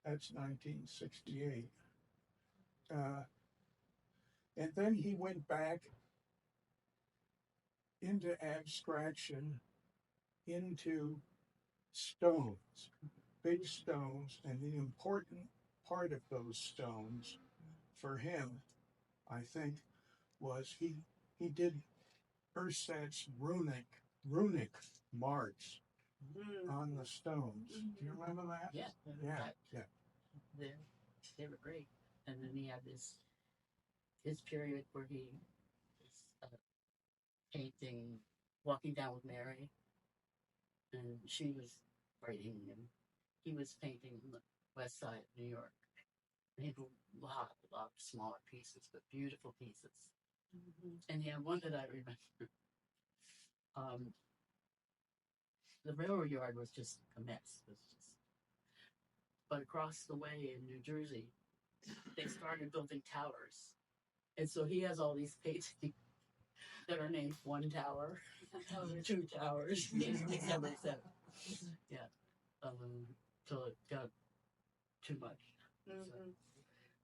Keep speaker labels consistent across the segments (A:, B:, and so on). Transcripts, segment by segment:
A: That's 1968. Uh, and then he went back into abstraction, into stones, big stones. And the important part of those stones for him, I think, was he did Urset's runic marks on the stones. Do you remember that?
B: Yeah.
A: Yeah, yeah.
B: They were great. And then he had his period where he was painting, walking down with Mary, and she was writing, and he was painting on the west side of New York. And he had a lot of smaller pieces, but beautiful pieces. And yeah, one that I remember, um, the railroad yard was just a mess. It was just, but across the way in New Jersey, they started building towers. And so he has all these paintings that are named one tower, two towers, etc., etc. Yeah. Till it got too much. So,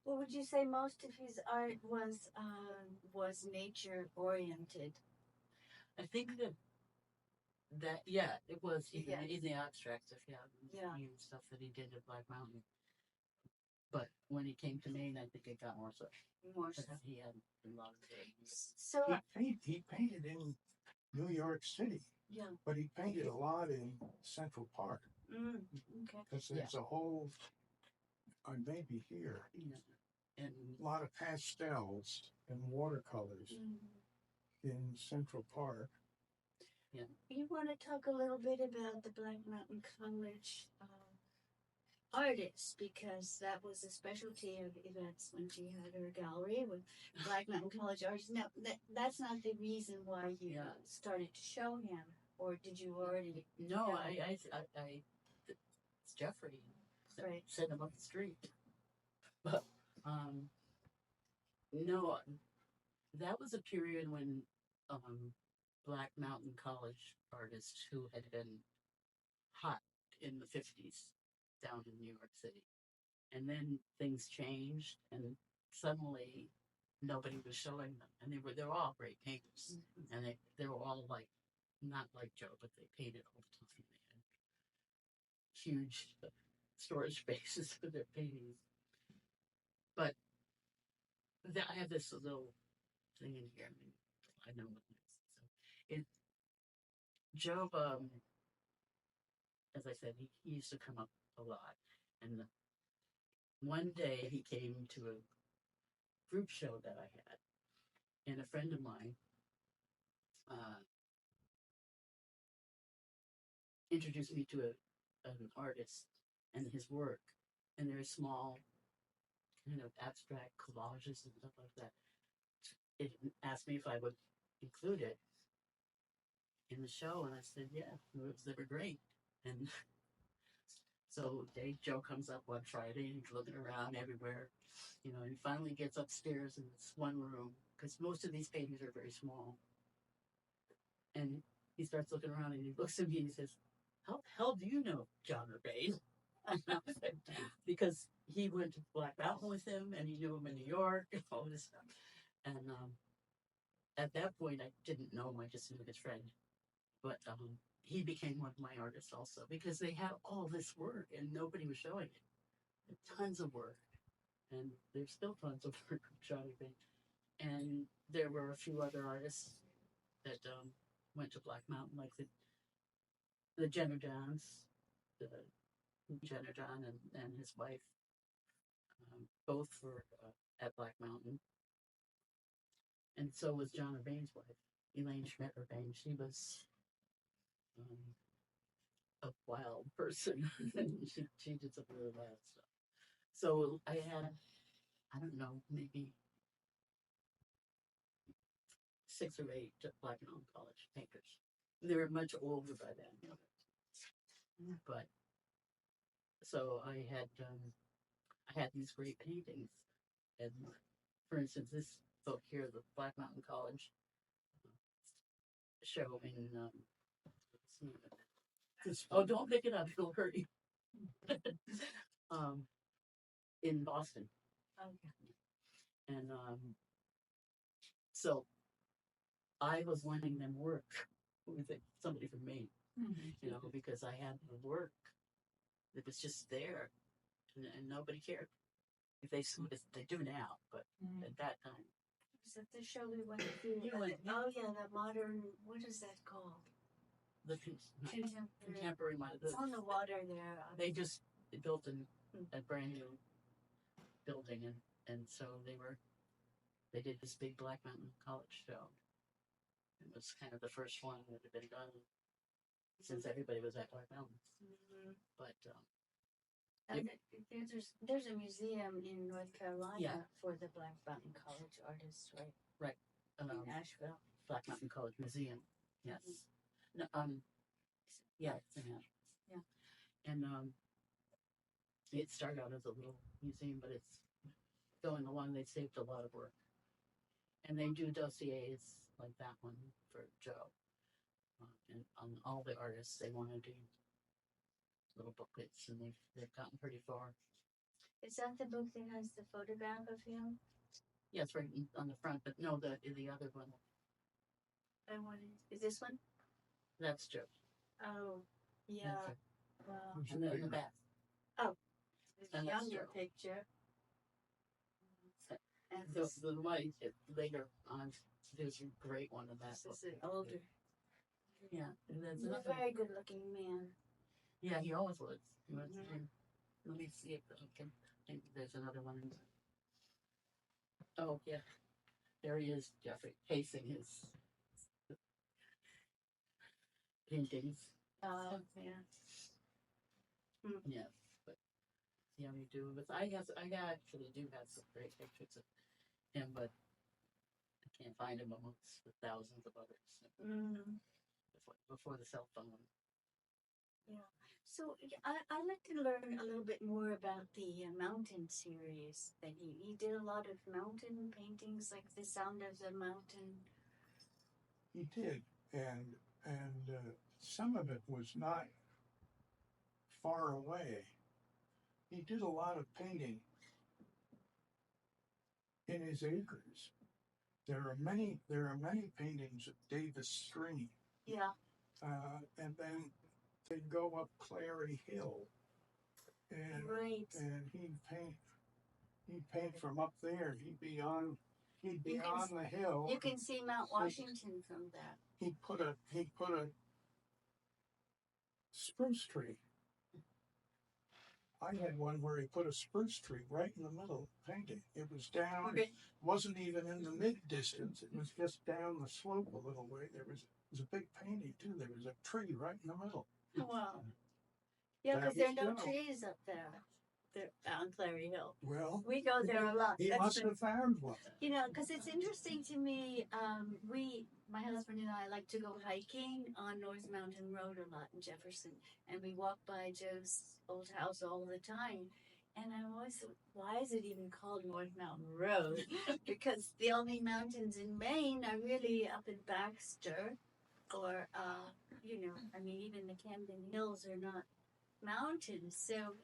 C: Well, would you say most of his art was nature oriented?
B: I think that yeah, it was in the abstract stuff,
C: Yeah.
B: stuff that he did at Black Mountain. But when he came to Maine, I think it got more so.
C: More so.
B: He had a lot of it.
C: So
A: He painted in New York City,
C: yeah,
A: but he painted a lot in Central Park
C: okay.
A: because there's a whole, maybe here,
B: And
A: a lot of pastels and watercolors in Central Park.
B: yeah,
C: You want to talk a little bit about the Black Mountain College artists, because that was a specialty of Yvette's when she had her gallery with Black Mountain College artists. Now, that's not the reason why you started to show him, or did you already?
B: No, it's Geoffrey.
C: Right.
B: Sitting him up the street. But no, that was a period when Black Mountain College artists who had been hot in the 50s down in New York City. And then things changed, and suddenly nobody was showing them. And they were all great painters. And they were all like, not like Joe, but they painted all the time. They had huge storage spaces for their paintings. But I have this little thing in here. I mean, I know what it is. So it Joe, as I said, he used to come up a lot. And one day he came to a group show that I had, and a friend of mine introduced me to an artist and his work, and they're small, kind of abstract collages and stuff like that. It asked me if I would include it in the show, and I said, yeah, they were great. And so Joe comes up one Friday, and he's looking around everywhere, and he finally gets upstairs in this one room, because most of these paintings are very small. And he starts looking around, and he looks at me and he says, how the hell do you know John Urbane? Because he went to Black Mountain with him, and he knew him in New York, and all this stuff. And at that point, I didn't know him, I just knew his friend. But he became one of my artists also, because they had all this work, and nobody was showing it. Tons of work. And there's still tons of work of John Urbane. And there were a few other artists that went to Black Mountain, like the Jenner Johns, Jenner John and his wife, both were at Black Mountain. And so was John Urbane's wife, Elaine Schmidt Urbane. She was a wild person. she did some really wild stuff. So I had, I don't know, maybe 6 or 8 Black Mountain College painters. They were much older by then. But so I had these great paintings, and for instance, this book here, the Black Mountain College show in. Oh, don't pick it up; it'll hurt you. in Boston.
C: Okay.
B: And so I was lending them work with somebody from Maine, you know, because I had the work that was just there, and nobody cared. If they do now, but at that time,
C: Was that the show we went to?
B: You went, yeah.
C: Oh yeah, the modern. What is that called?
B: the
C: Contemporary.
B: contemporary
C: It's on the water there.
B: they just built a brand new building, and so they did this big Black Mountain College show. It was kind of the first one that had been done since everybody was at Black Mountain. But
C: And there's a museum in North Carolina
B: Yeah.
C: for the Black Mountain College artists, right? In Asheville.
B: Black Mountain College Museum, yes. No, yeah, it's in Asheville.
C: Yeah.
B: And it started out as a little museum, but it's going along. They saved a lot of work, and they do dossiers like that one for Joe, and on all the artists they want to do little booklets, and they've gotten pretty far.
C: Is that the book that has the photograph of him?
B: Yes, right on the front, but no, the other one.
C: Is this one?
B: That's Joe.
C: Oh, yeah.
B: That's
C: Wow.
B: And then in the back.
C: This
B: And that's
C: younger
B: Joe.
C: picture. And
B: The one later on, there's a great one of that.
C: this is an older.
B: Yeah, and there's
C: He's a
B: another.
C: very good looking man.
B: Yeah, he always was. He was.
C: Mhm.
B: Let me see if I can. I think there's another one. Oh yeah, there he is, Geoffrey, facing his paintings.
C: Oh, yeah.
B: Yes, but yeah, we do. But I actually do have some great pictures of him, but I can't find him amongst the thousands of others before the cell phone.
C: Yeah. So I'd like to learn a little bit more about the mountain series that he did a lot of mountain paintings, like the sound of the mountain.
A: He did, and some of it was not far away. He did a lot of painting in his acres. There are many paintings of Davis Stream,
C: Yeah.
A: and then they'd go up Clary Hill, and
C: Right.
A: and he'd paint from up there. He'd be on the hill.
C: You can see Mount Washington from that.
A: He put a spruce tree. I had one where he put a spruce tree right in the middle painting. It was down, wasn't even in the mid distance. It was just down the slope a little way. It was a big painting too. There was a tree right in the middle.
C: Wow. Yeah,
A: That
C: because there are
A: was
C: no
A: Joe.
C: trees up there. They're on Clary Hill.
A: Well,
C: We go there a lot.
A: he
C: That's
A: must
C: the-
A: have found one.
C: You know, because it's interesting to me. My husband and I like to go hiking on North Mountain Road a lot in Jefferson, and we walk by Joe's old house all the time. And I always thought, why is it even called North Mountain Road? Because the only mountains in Maine are really up in Baxter, or I mean, even the Camden Hills are not mountains. So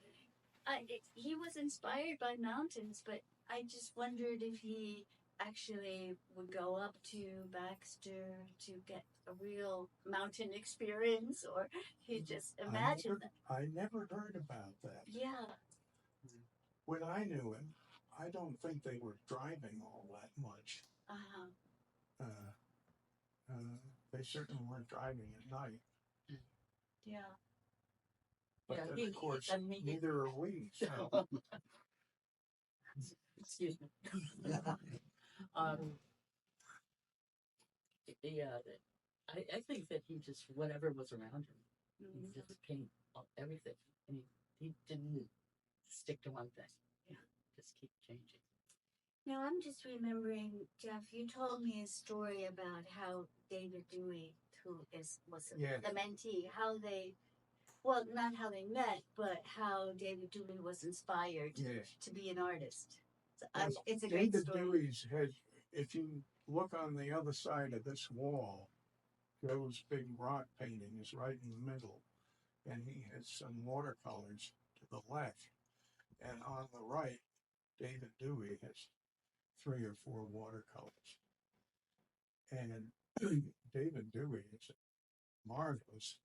C: he was inspired by mountains, but I just wondered if he actually would go up to Baxter to get a real mountain experience, or he just imagined that.
A: I never heard about that.
C: Yeah.
A: When I knew him, I don't think they were driving all that much. They certainly weren't driving at night.
C: Yeah.
A: But
B: Yeah,
A: then, of course, neither are we. So.
B: Excuse me. Yeah, I think that he just, whatever was around him, he just paint everything. And he didn't stick to one thing.
C: Yeah.
B: Just keep changing.
C: Now I'm just remembering, Jeff, you told me a story about how David Dewey, who was
A: Yeah.
C: the mentee, not how they met, but how David Dewey was inspired to be an artist. So, it's a great
A: David
C: story.
A: Dewey's had, if you look on the other side of this wall, Joe's big rock painting is right in the middle, and he has some watercolors to the left. And on the right, David Dewey has 3 or 4 watercolors. And David Dewey is a marvelous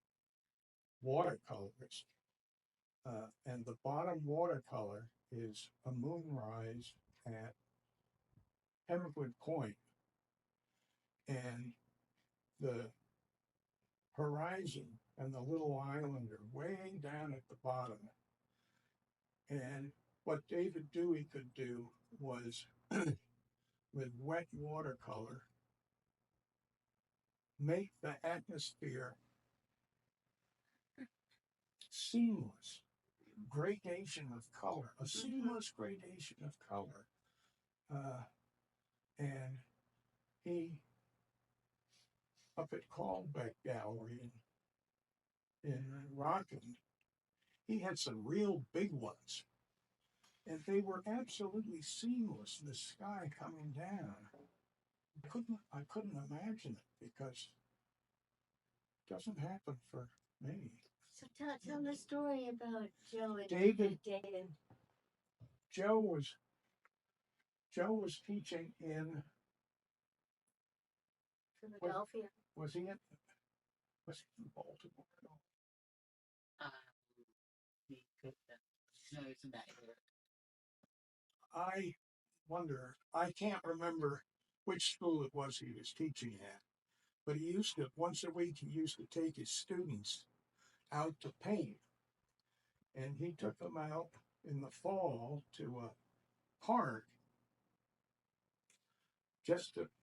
A: watercolorist. And the bottom watercolor is a moonrise at Hemwood Point, and the horizon and the little island are way down at the bottom. And what David Dewey could do was, with wet watercolor, make the atmosphere seamless gradation of color, a seamless gradation of color. And he, up at Callbeck Gallery in Rockland, he had some real big ones. And they were absolutely seamless, the sky coming down. I couldn't imagine it because it doesn't happen for me.
C: So tell the story about Joe and
A: David.
C: David.
A: Joe was teaching in
C: Philadelphia.
A: Was he in Baltimore?
B: He could no, it's in that area.
A: I wonder, I can't remember which school it was he was teaching at, but he used to, once a week, he used to take his students out to paint. And he took them out in the fall to a park just to